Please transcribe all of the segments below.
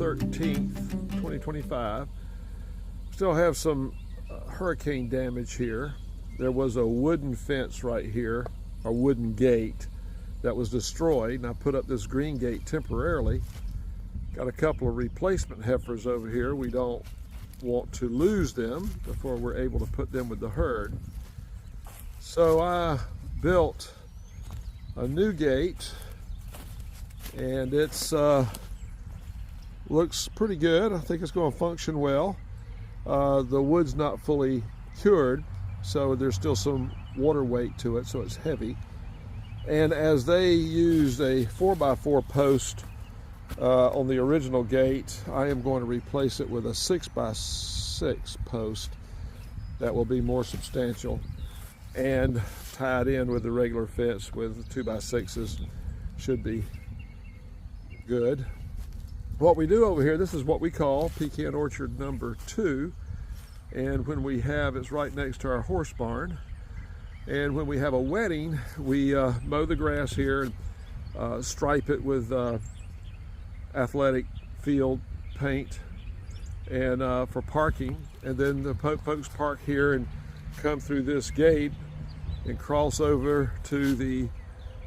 13th, 2025. Still have some hurricane damage here. There was a wooden fence right here, a wooden gate that was destroyed, and I put up this green gate temporarily. Got a couple of replacement heifers over here. We don't want to lose them before we're able to put them with the herd. So I built a new gate, and it's looks pretty good. I think it's going to function well. The wood's not fully cured, so there's still some water weight to it, so it's heavy. And as they used a 4x4 post on the original gate, I am going to replace it with a 6x6 post that will be more substantial and tied in with the regular fence with 2x6s. Should be good. What we do over here, this is what we call pecan orchard number 2, and when we have, it's right next to our horse barn, and when we have a wedding, we mow the grass here and stripe it with athletic field paint and for parking, and then the folks park here and come through this gate and cross over to the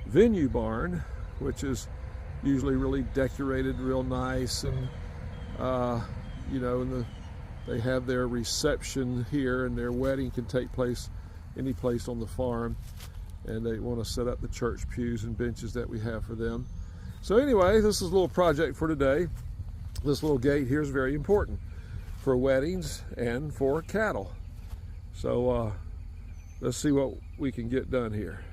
venue barn, which is usually really decorated real nice, and you know, and they have their reception here, and their wedding can take place any place on the farm, and they want to set up the church pews and benches that we have for them. So anyway, this is a little project for today. This little gate here is very important for weddings and for cattle. So let's see what we can get done here.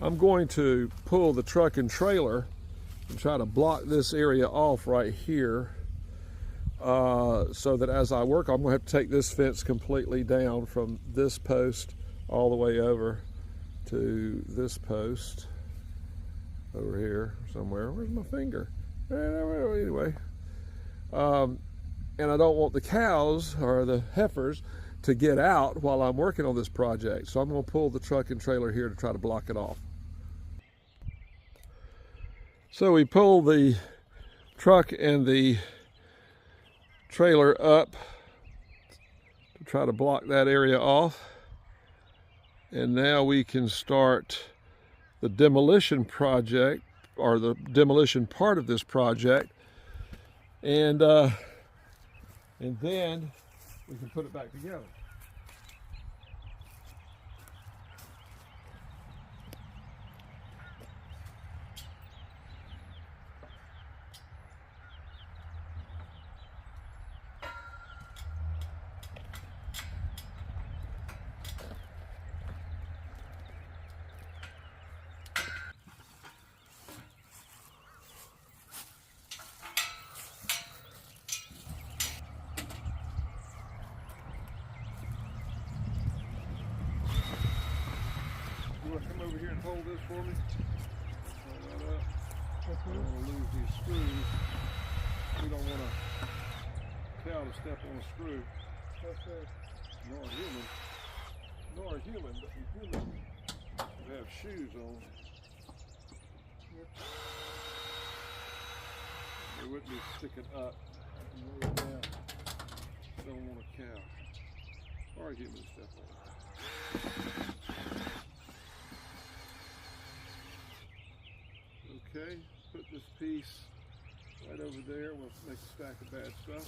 I'm going to pull the truck and trailer and try to block this area off right here, so that as I work, I'm going to have to take this fence completely down from this post all the way over to this post over here somewhere. Where's my finger? Anyway, and I don't want the cows or the heifers to get out while I'm working on this project, so I'm going to pull the truck and trailer here to try to block it off. So we pull the truck and the trailer up to try to block that area off, and now we can start the demolition project, or the demolition part of this project, and then we can put it back together. Come over here and hold this for me. Hold that up. I don't want to lose these screws. We don't want a cow to step on a screw. Nor a human. Nor a human, but the human would have shoes on. They wouldn't be sticking up. Don't want a cow or a human to step on. Okay, put this piece right over there. We'll make a stack of bad stuff.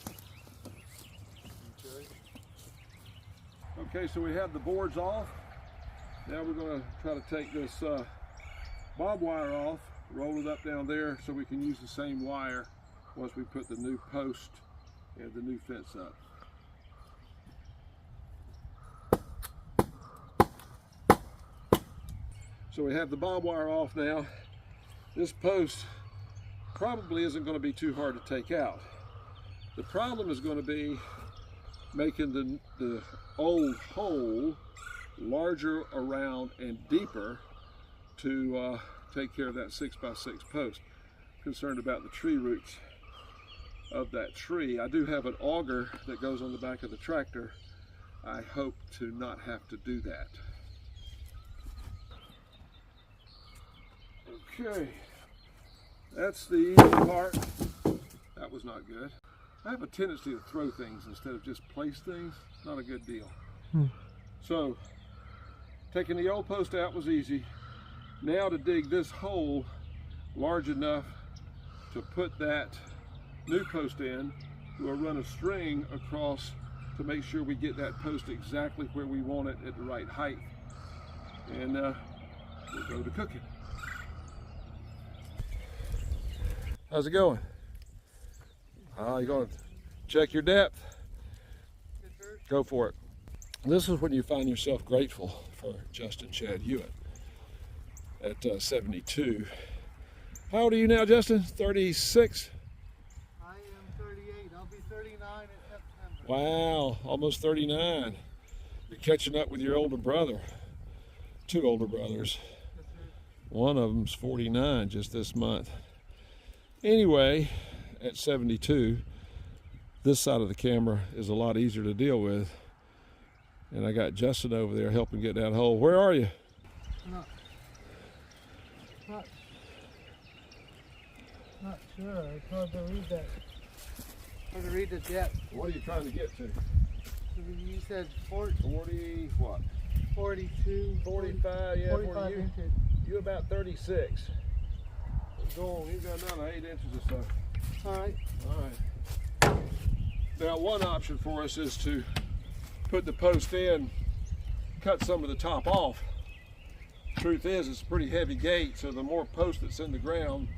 Okay, so we have the boards off. Now we're going to try to take this bob wire off, roll it up down there so we can use the same wire once we put the new post and the new fence up. So we have the bob wire off now. This post probably isn't going to be too hard to take out. The problem is going to be making the old hole larger around and deeper to take care of that 6x6 post. I'm concerned about the tree roots of that tree. I do have an auger that goes on the back of the tractor. I hope to not have to do that. Okay, that's the easy part. That was not good. I have a tendency to throw things instead of just place things. Not a good deal. So, taking the old post out was easy. Now to dig this hole large enough to put that new post in, we'll run a string across to make sure we get that post exactly where we want it at the right height. And we'll go to cooking. How's it going? You're going to check your depth? Go for it. This is when you find yourself grateful for Justin Chad Hewitt at 72. How old are you now, Justin? 36? I am 38. I'll be 39 in September. Wow, almost 39. You're catching up with your older brother. Two older brothers. One of them's 49 just this month. Anyway, at 72, this side of the camera is a lot easier to deal with. And I got Justin over there helping get that hole. Where are you? Not sure. It's hard to read that. Hard to read the depth. What are you trying to get to? You said 40 what? 42. 45, yeah. 45 inches. You about 36. Go on, you got another 8 inches or so. All right. All right. Now, one option for us is to put the post in, cut some of the top off. Truth is, it's a pretty heavy gate, so the more post that's in the ground,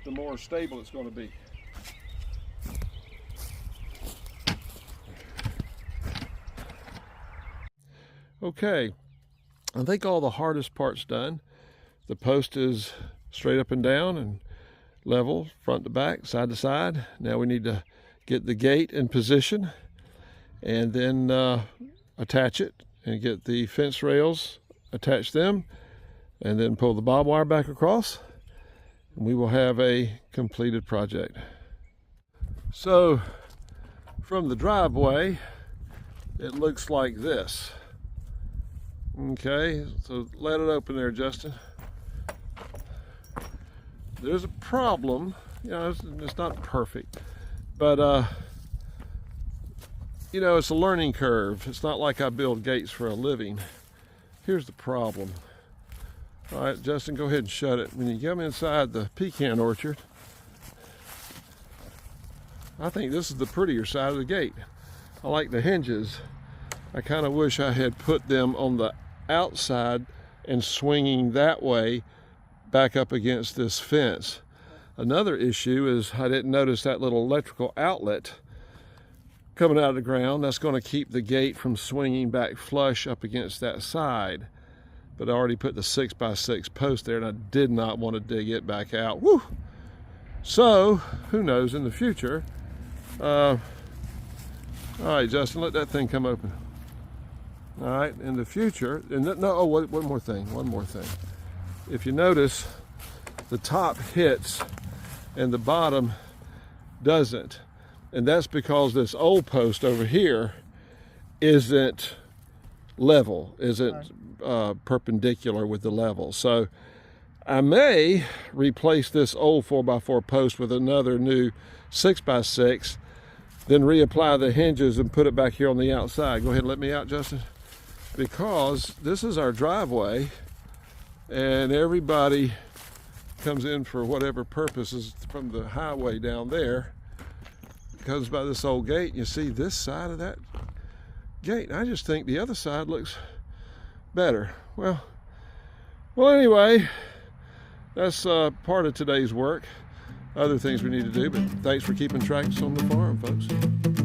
the more stable it's going to be. Okay, I think all the hardest part's done. The post is straight up and down and level, front to back, side to side. Now we need to get the gate in position and then attach it and get the fence rails, attach them, and then pull the barbed wire back across. And we will have a completed project. So from the driveway, it looks like this. Okay, so let it open there, Justin. There's a problem, you know, it's not perfect, but you know, it's a learning curve. It's not like I build gates for a living. Here's the problem. All right, Justin, go ahead and shut it. When you come inside the pecan orchard, I think this is the prettier side of the gate. I like the hinges. I kind of wish I had put them on the outside and swinging that way back up against this fence. Another issue is I didn't notice that little electrical outlet coming out of the ground. That's going to keep the gate from swinging back flush up against that side. But I already put the 6x6 post there and I did not want to dig it back out. Woo! So, who knows in the future. All right, Justin, let that thing come open. All right, in the future, and one more thing. If you notice, the top hits and the bottom doesn't. And that's because this old post over here isn't level, isn't perpendicular with the level. So I may replace this old 4x4 post with another new 6x6, then reapply the hinges and put it back here on the outside. Go ahead and let me out, Justin. Because this is our driveway and everybody comes in for whatever purposes from the highway down there, comes by this old gate. You see this side of that gate. I just think the other side looks better. Well anyway, that's part of today's work. Other things we need to do, but thanks for keeping tracks on the farm, folks.